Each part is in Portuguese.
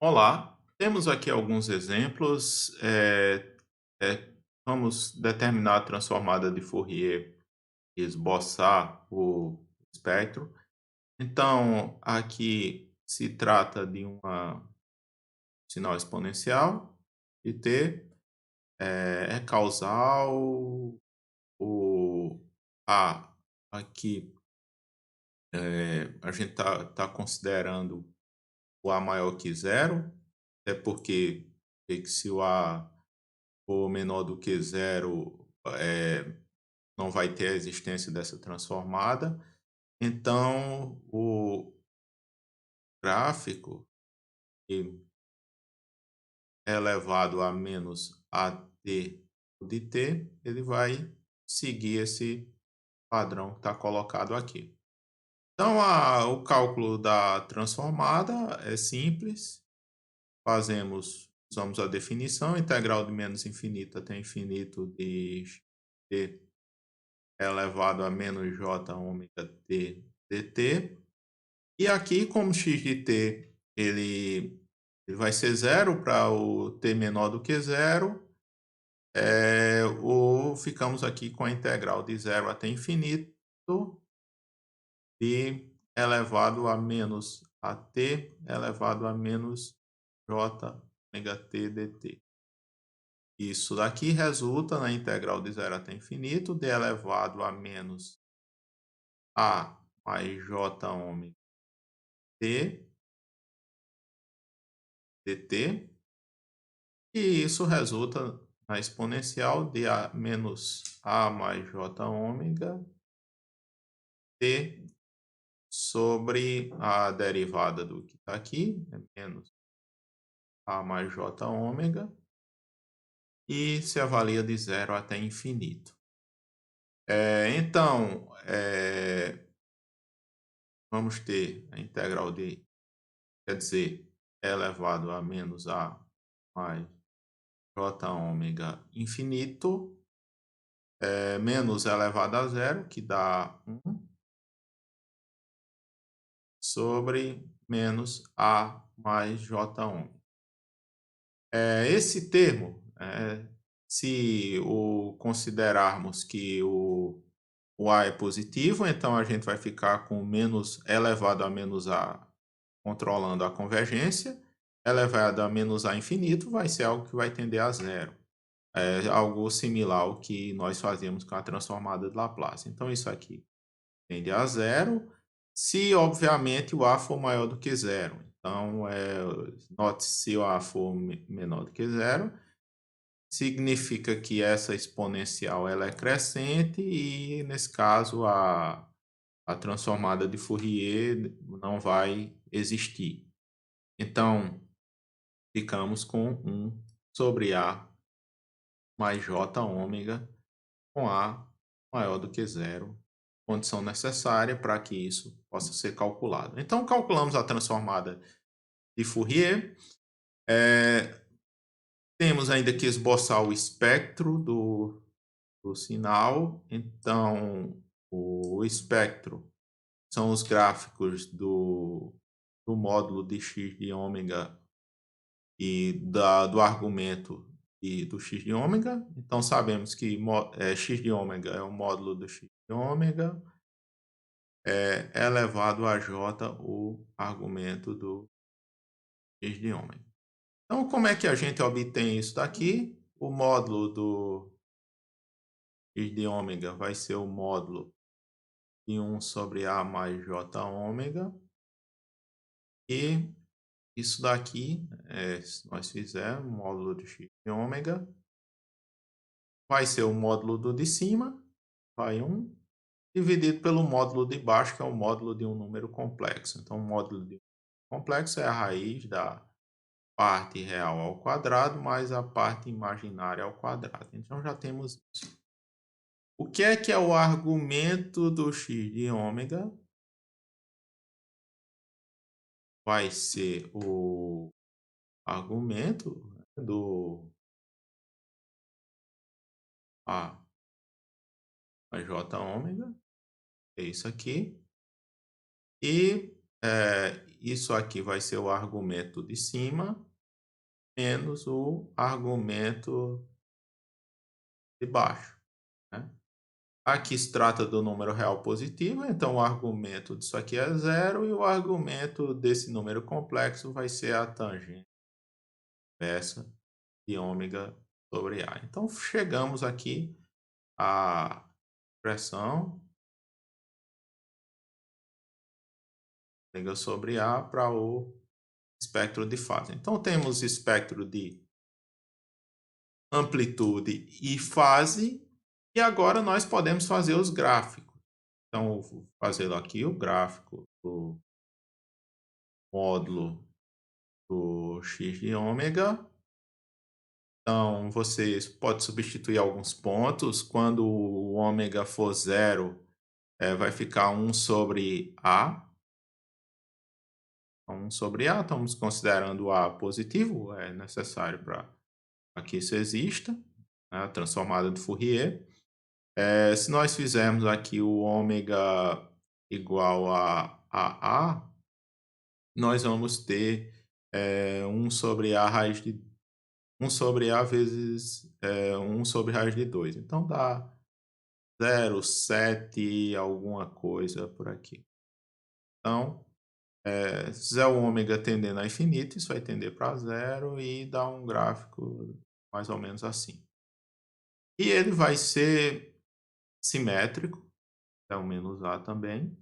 Olá, temos aqui alguns exemplos. Vamos determinar a transformada de Fourier e esboçar o espectro. Então, aqui se trata de uma sinal exponencial de t, é causal. O A aqui a gente está considerando o A maior que zero, é porque que se o A for menor do que zero, não vai ter a existência dessa transformada. Então, o gráfico que é elevado a menos at de t, ele vai seguir esse padrão que está colocado aqui. Então, o cálculo da transformada é simples. Usamos a definição, integral de menos infinito até infinito de t elevado a menos j ômega t dt. E aqui, como x de t ele vai ser zero para o t menor do que zero, ficamos aqui com a integral de zero até infinito de elevado a menos at elevado a menos j ômega t dt. Isso daqui resulta na integral de zero até infinito de elevado a menos a mais j ômega t dt, e isso resulta na exponencial de a menos a mais j ômega t sobre a derivada do que está aqui, é menos a mais j ômega, e se avalia de zero até infinito. Então, vamos ter a integral de, quer dizer, elevado a menos a mais j ômega infinito, menos elevado a zero, que dá 1, sobre menos a mais j ômega. Esse termo, se considerarmos que o a é positivo, então a gente vai ficar com menos elevado a menos a controlando a convergência. Elevado a menos a infinito vai ser algo que vai tender a zero. É algo similar ao que nós fazemos com a transformada de Laplace. Então, isso aqui tende a zero, se obviamente o A for maior do que zero. Então, note, se o A for menor do que zero, significa que essa exponencial ela é crescente e, nesse caso, a transformada de Fourier não vai existir. Então, ficamos com 1 sobre A mais J ômega, com A maior do que zero, condição necessária para que isso possa ser calculado. Então, calculamos a transformada de Fourier. Temos ainda que esboçar o espectro do sinal. Então, o espectro são os gráficos do módulo de x de ômega e do argumento e do x de ômega. Então, sabemos que x de ômega é o módulo do x de ômega, elevado a j o argumento do x de ômega. Então, como é que a gente obtém isso daqui? O módulo do x de ômega vai ser o módulo de 1 sobre a mais j ômega. E isso daqui, se nós fizermos, módulo de x de ômega, vai ser o módulo do de cima, vai 1, dividido pelo módulo de baixo, que é o módulo de um número complexo. Então, o módulo de um número complexo é a raiz da parte real ao quadrado mais a parte imaginária ao quadrado. Então, já temos isso. O que é o argumento do x de ômega? Vai ser o argumento do A mais J ômega, é isso aqui. E isso aqui vai ser o argumento de cima menos o argumento de baixo, né? Aqui se trata do número real positivo, então o argumento disso aqui é zero e o argumento desse número complexo vai ser a tangente inversa de ômega sobre A. Então chegamos aqui à expressão ômega sobre A para o espectro de fase. Então temos espectro de amplitude e fase, e agora nós podemos fazer os gráficos. Então, eu vou fazer aqui o gráfico do módulo do x de ômega. Então, você pode substituir alguns pontos. Quando o ômega for zero, vai ficar 1 sobre A. 1 sobre A, estamos considerando A positivo, é necessário para que isso exista, né, a transformada de Fourier. Se nós fizermos aqui o ômega igual a, nós vamos ter 1 sobre A raiz de 1 sobre A vezes 1 sobre raiz de 2. Então dá 0,7 alguma coisa por aqui. Então, se é o ômega tendendo a infinito, isso vai tender para zero e dá um gráfico mais ou menos assim. E ele vai ser simétrico, é o menos A também.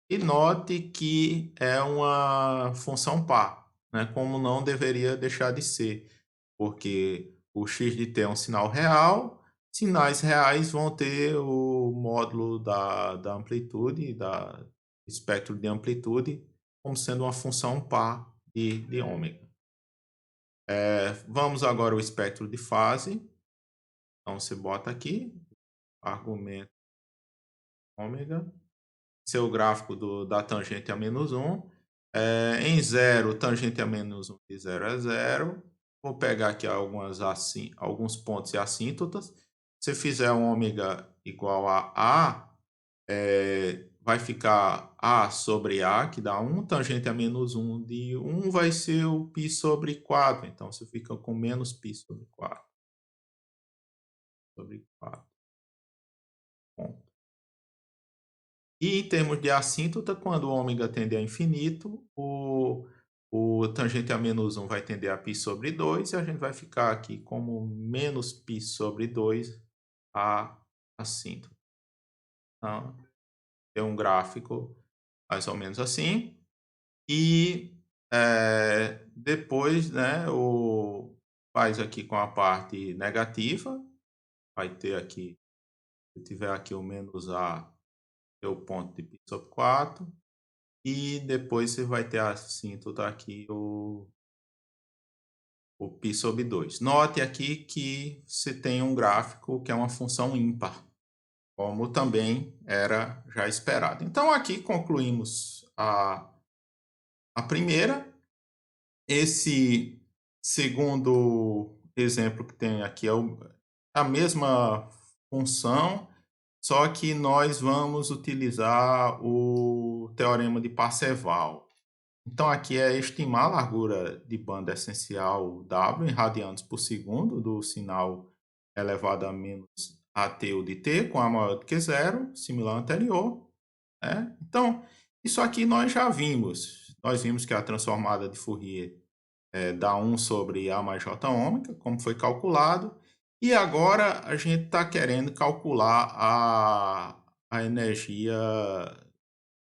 E note que é uma função par, né? Como não deveria deixar de ser, porque o x de t é um sinal real, sinais reais vão ter o módulo da amplitude, da espectro de amplitude, como sendo uma função par de ômega. Vamos agora ao espectro de fase. Então, você bota aqui, argumento ômega, seu gráfico da tangente a menos 1. Em zero, tangente a menos 1 de 0 é 0. Vou pegar aqui alguns pontos e assíntotas. Se fizer um ômega igual a A, vai ficar A sobre A, que dá 1. Tangente a menos 1 de 1 vai ser o π sobre 4. Então, você fica com menos π sobre 4. Sobre 4. Bom. E em termos de assíntota, quando o ômega tende a infinito, o tangente a menos 1 vai tender a π sobre 2, e a gente vai ficar aqui como menos π sobre 2 a assíntota. Então, tem um gráfico mais ou menos assim. E depois, né, faz aqui com a parte negativa, vai ter aqui, se tiver aqui o menos A, é o ponto de π sobre 4. E depois você vai ter assíntota aqui o π sobre 2. Note aqui que você tem um gráfico que é uma função ímpar, como também era já esperado. Então, aqui concluímos a primeira. Esse segundo exemplo que tem aqui é a mesma função, só que nós vamos utilizar o teorema de Parseval. Então, aqui é estimar a largura de banda essencial W em radianos por segundo do sinal elevado a menos AT ou de T, com A maior do que zero, similar ao anterior. Né? Então, isso aqui nós já vimos. Nós vimos que a transformada de Fourier dá 1 sobre A mais J ômega, como foi calculado. E agora a gente está querendo calcular a energia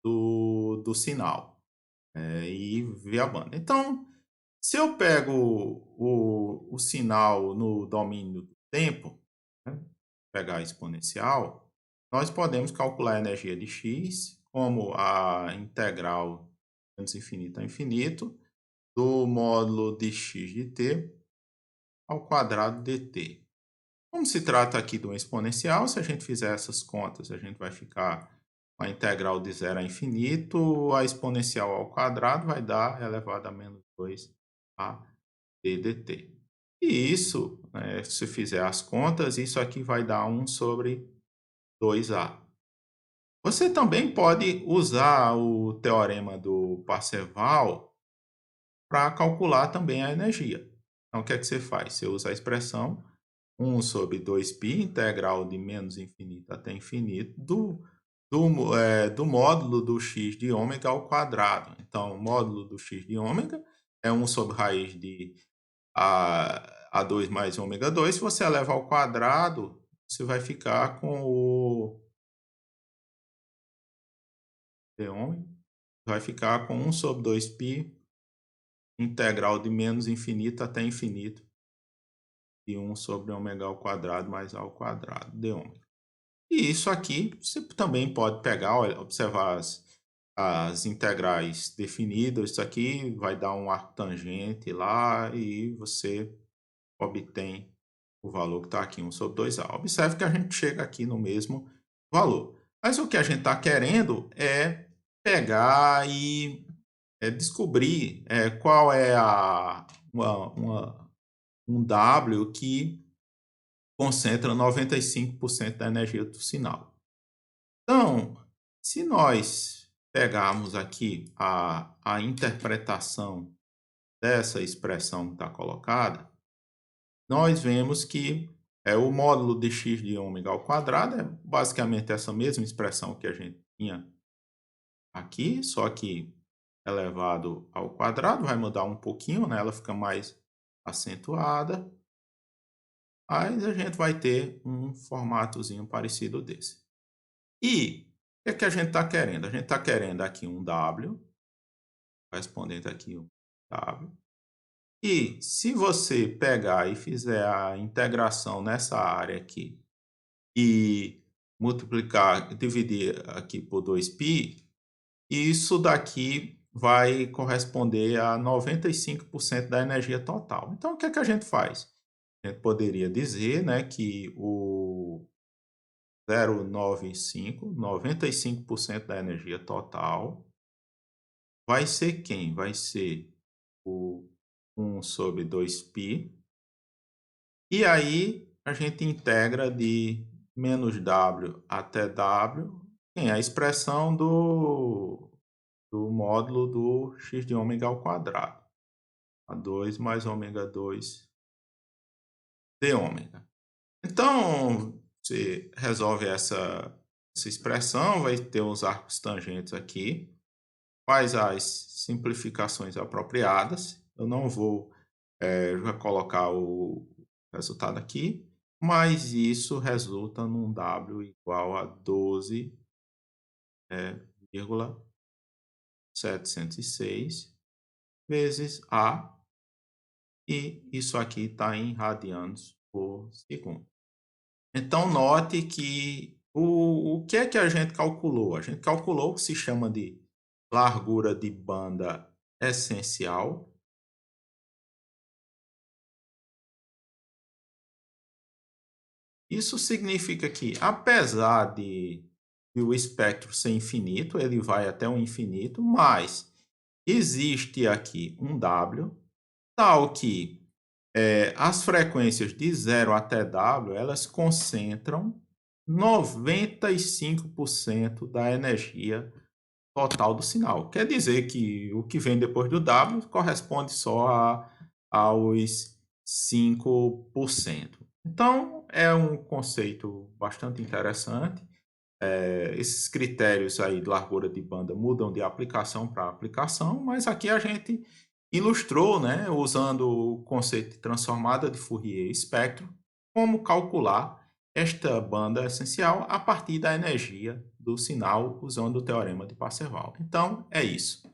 do sinal. E ver a banda. Então, se eu pego o sinal no domínio do tempo, né, pegar a exponencial, nós podemos calcular a energia de x como a integral menos infinito a infinito do módulo de x de t ao quadrado dt. Como se trata aqui de uma exponencial, se a gente fizer essas contas, a gente vai ficar a integral de 0 a infinito, a exponencial ao quadrado vai dar elevado a menos 2 a d dt. E isso, se fizer as contas, isso aqui vai dar 1 sobre 2a. Você também pode usar o teorema do Parseval para calcular também a energia. Então, o que é que você faz? Você usa a expressão 1 sobre 2π integral de menos infinito até infinito do módulo do x de ômega ao quadrado. Então, o módulo do x de ômega é 1 sobre raiz de a2 mais ômega 2. Se você eleva ao quadrado, você vai ficar com o de ômega, vai ficar com 1 sobre 2π integral de menos infinito até infinito de 1 sobre ômega ao quadrado mais ao quadrado de ômega. E isso aqui você também pode pegar, olha, observar as integrais definidas. Isso aqui vai dar um arco tangente lá e você obtém o valor que está aqui, 1 sobre 2a. Observe que a gente chega aqui no mesmo valor. Mas o que a gente está querendo é pegar e descobrir qual é um W que concentra 95% da energia do sinal. Então, se nós pegarmos aqui a interpretação dessa expressão que está colocada, nós vemos que o módulo de x de ômega ao quadrado é basicamente essa mesma expressão que a gente tinha aqui, só que elevado ao quadrado, vai mudar um pouquinho, né? Ela fica mais acentuada, mas a gente vai ter um formatozinho parecido desse. E o que é que a gente está querendo? A gente está querendo aqui um W, correspondente aqui um W. E se você pegar e fizer a integração nessa área aqui e multiplicar, dividir aqui por 2π, isso daqui vai corresponder a 95% da energia total. Então, o que é que a gente faz? A gente poderia dizer, né, que o 0,95, 95% da energia total, vai ser quem? Vai ser o 1 sobre 2π. E aí a gente integra de menos W até W, tem a expressão do módulo do x de ômega ao quadrado. A 2 mais ômega 2 de ômega. Então, você resolve essa expressão, vai ter os arcos tangentes aqui, faz as simplificações apropriadas. Eu não vou já colocar o resultado aqui, mas isso resulta num W igual a 12,706 vezes A, e isso aqui está em radianos por segundo. Então, note que o que é que a gente calculou? A gente calculou o que se chama de largura de banda essencial. Isso significa que, apesar de o espectro ser infinito, ele vai até o infinito, mas existe aqui um W, tal que as frequências de 0 até W, elas concentram 95% da energia total do sinal. Quer dizer que o que vem depois do W corresponde só aos 5%. Então, é um conceito bastante interessante. Esses critérios aí de largura de banda mudam de aplicação para aplicação, mas aqui a gente ilustrou, né, usando o conceito de transformada de Fourier e espectro, como calcular esta banda essencial a partir da energia do sinal usando o teorema de Parseval. Então, é isso.